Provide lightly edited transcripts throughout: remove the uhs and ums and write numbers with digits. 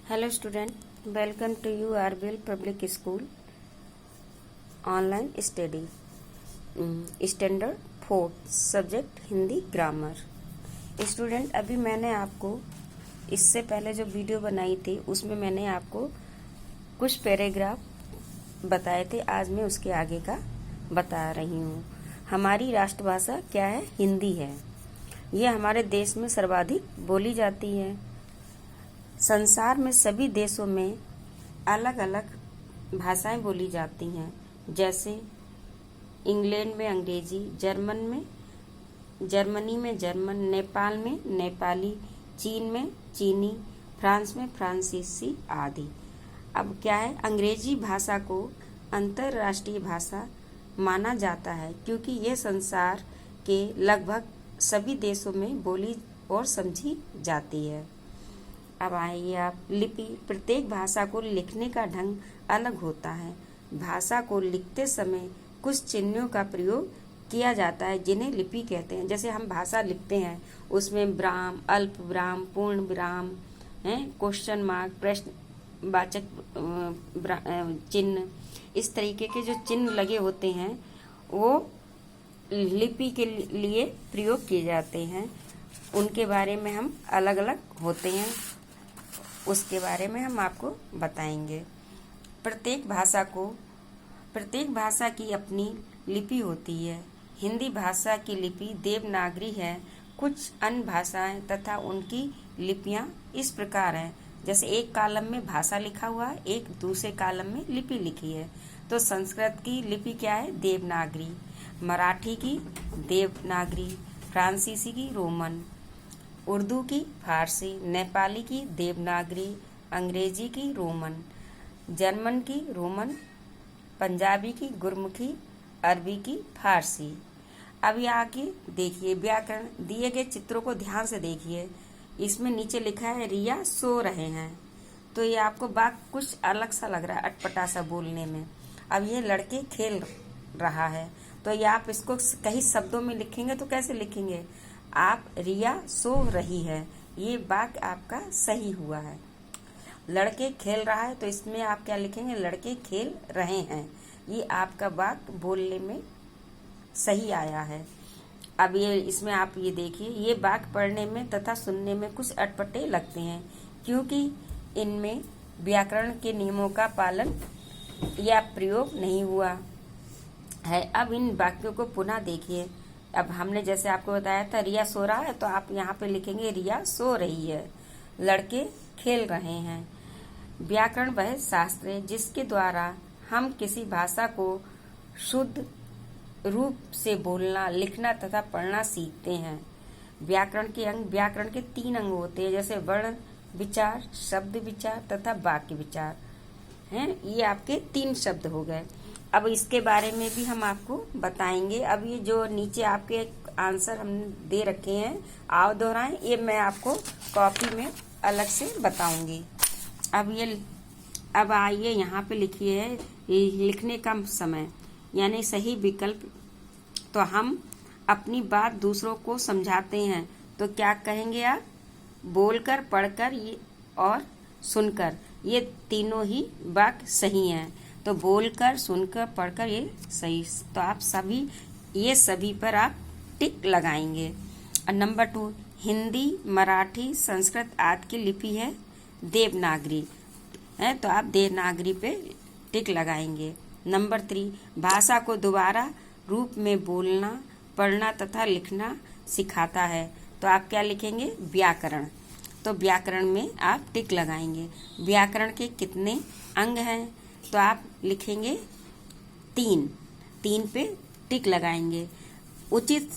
Hello student, welcome to you RBL Public School online study standard 4 subject Hindi grammar. Student अभी मैंने आपको इससे पहले जो वीडियो बनाई थी उसमें मैंने आपको कुछ पैराग्राफ बताए थे। आज मैं उसके आगे का बता रही हूँ। हमारी राष्ट्रभाषा क्या है? हिंदी है। ये हमारे देश में सर्वाधिक बोली जाती है। संसार में सभी देशों में अलग अलग भाषाएं बोली जाती हैं, जैसे इंग्लैंड में अंग्रेजी, जर्मनी में जर्मन, नेपाल में नेपाली, चीन में चीनी, फ्रांस में फ्रांसीसी आदि। अब क्या है, अंग्रेजी भाषा को अंतर्राष्ट्रीय भाषा माना जाता है क्योंकि यह संसार के लगभग सभी देशों में बोली और समझी जाती है। अब आइए आप लिपि। प्रत्येक भाषा को लिखने का ढंग अलग होता है। भाषा को लिखते समय कुछ चिन्हों का प्रयोग किया जाता है जिन्हें लिपि कहते हैं। जैसे हम भाषा लिखते हैं उसमें विराम, अल्प विराम, पूर्ण विराम, क्वेश्चन मार्क, प्रश्नवाचक चिन्ह, इस तरीके के जो चिन्ह लगे होते हैं वो लिपि के लिए प्रयोग किए जाते हैं। उनके बारे में हम अलग अलग होते हैं, उसके बारे में हम आपको बताएंगे। प्रत्येक भाषा की अपनी लिपि होती है। हिंदी भाषा की लिपि देवनागरी है। कुछ अन्य भाषाएं तथा उनकी लिपियां इस प्रकार हैं। जैसे एक कॉलम में भाषा लिखा हुआ है, एक दूसरे कॉलम में लिपि लिखी है। तो संस्कृत की लिपि क्या है? देवनागरी। मराठी की देवनागरी, फ्रांसीसी की रोमन, उर्दू की फारसी, नेपाली की देवनागरी, अंग्रेजी की रोमन, जर्मन की रोमन, पंजाबी की गुरमुखी, अरबी की फारसी। अब ये आगे देखिए व्याकरण। दिए गए चित्रों को ध्यान से देखिए। इसमें नीचे लिखा है रिया सो रहे हैं। तो ये आपको बात कुछ अलग सा लग रहा है, अटपटा सा बोलने में। अब ये लड़के खेल रहा है, तो ये आप इसको कई शब्दों में लिखेंगे तो कैसे लिखेंगे आप? रिया सो रही है, ये वाक्य आपका सही हुआ है। लड़के खेल रहा है तो इसमें आप क्या लिखेंगे? लड़के खेल रहे हैं। ये आपका वाक्य बोलने में सही आया है। अब ये इसमें आप ये देखिए, ये वाक्य पढ़ने में तथा सुनने में कुछ अटपटे लगते हैं क्योंकि इनमें व्याकरण के नियमों का पालन या प्रयोग नहीं हुआ है। अब इन वाक्यों को पुनः देखिए। अब हमने जैसे आपको बताया था रिया सो रहा है, तो आप यहाँ पे लिखेंगे रिया सो रही है, लड़के खेल रहे हैं। व्याकरण वह शास्त्र है जिसके द्वारा हम किसी भाषा को शुद्ध रूप से बोलना, लिखना तथा पढ़ना सीखते हैं। व्याकरण के 3 अंग होते हैं, जैसे वर्ण विचार, शब्द विचार तथा वाक्य विचार हैं। ये आपके 3 शब्द हो गए। अब इसके बारे में भी हम आपको बताएंगे। अब ये जो नीचे आपके आंसर हम दे रखे हैं, आओ दोहराएं, ये मैं आपको कॉपी में अलग से बताऊंगी। अब आइए यहाँ पे लिखिए है लिखने का समय, यानी सही विकल्प। तो हम अपनी बात दूसरों को समझाते हैं तो क्या कहेंगे आप? बोलकर, पढ़कर और सुनकर, ये तीनों ही वाक्य सही हैं। तो बोलकर, सुनकर, पढ़कर, ये सही। तो आप सभी पर आप टिक लगाएंगे। और नंबर 2, हिंदी, मराठी, संस्कृत आदि की लिपि है देवनागरी है, तो आप देवनागरी पे टिक लगाएंगे। नंबर 3, भाषा को दोबारा रूप में बोलना, पढ़ना तथा लिखना सिखाता है, तो आप क्या लिखेंगे? व्याकरण। तो व्याकरण में आप टिक लगाएंगे। व्याकरण के कितने अंग हैं? तो आप लिखेंगे 3 पे टिक लगाएंगे। उचित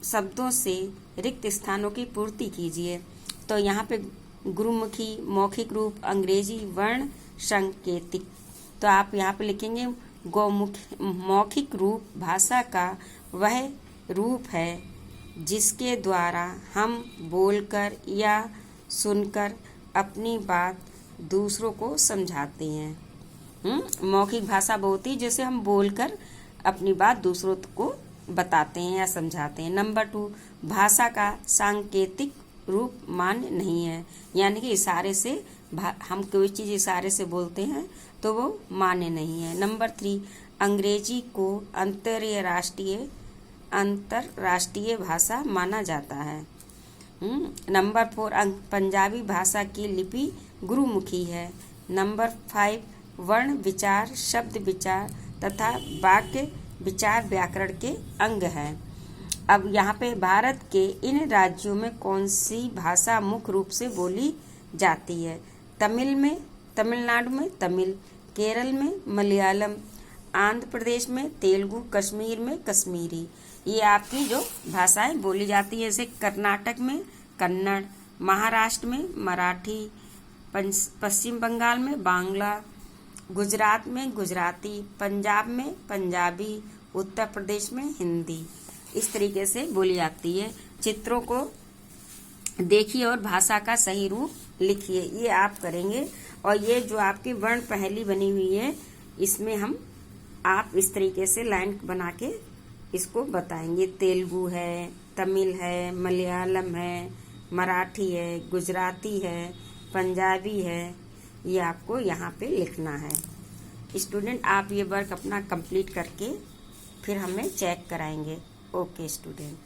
शब्दों से रिक्त स्थानों की पूर्ति कीजिए। तो यहाँ पे गुरुमुखी, मौखिक रूप, अंग्रेजी, वर्ण संकेतिक। तो आप यहाँ पे लिखेंगे मौखिक रूप भाषा का वह रूप है जिसके द्वारा हम बोलकर या सुनकर अपनी बात दूसरों को समझाते हैं। मौखिक भाषा वो होती है जैसे हम बोलकर अपनी बात दूसरों को बताते हैं या समझाते हैं। नंबर 2, भाषा का सांकेतिक रूप मान्य नहीं है, यानी कि इशारे से हम कोई चीज़ इशारे से बोलते हैं तो वो मान्य नहीं है। नंबर 3, अंग्रेजी को अंतरराष्ट्रीय भाषा माना जाता है। नंबर 4, पंजाबी भाषा की लिपि गुरुमुखी है। नंबर 5, वर्ण विचार, शब्द विचार तथा वाक्य विचार व्याकरण के अंग हैं। अब यहाँ पे भारत के इन राज्यों में कौन सी भाषा मुख्य रूप से बोली जाती है? तमिलनाडु में तमिल, केरल में मलयालम, आंध्र प्रदेश में तेलुगु, कश्मीर में कश्मीरी। ये आपकी जो भाषाएं बोली जाती है। जैसे कर्नाटक में कन्नड़, महाराष्ट्र में मराठी, पश्चिम बंगाल में बांग्ला, गुजरात में गुजराती, पंजाब में पंजाबी, उत्तर प्रदेश में हिंदी। इस तरीके से बोली जाती है। चित्रों को देखिए और भाषा का सही रूप लिखिए, ये आप करेंगे। और ये जो आपकी वर्ण पहेली बनी हुई है, इसमें आप इस तरीके से लाइन बना के इसको बताएंगे। तेलुगु है, तमिल है, मलयालम है, मराठी है, गुजराती है, पंजाबी है, ये आपको यहाँ पे लिखना है। स्टूडेंट, आप ये वर्क अपना कंप्लीट करके फिर हमें चेक कराएंगे। Okay student.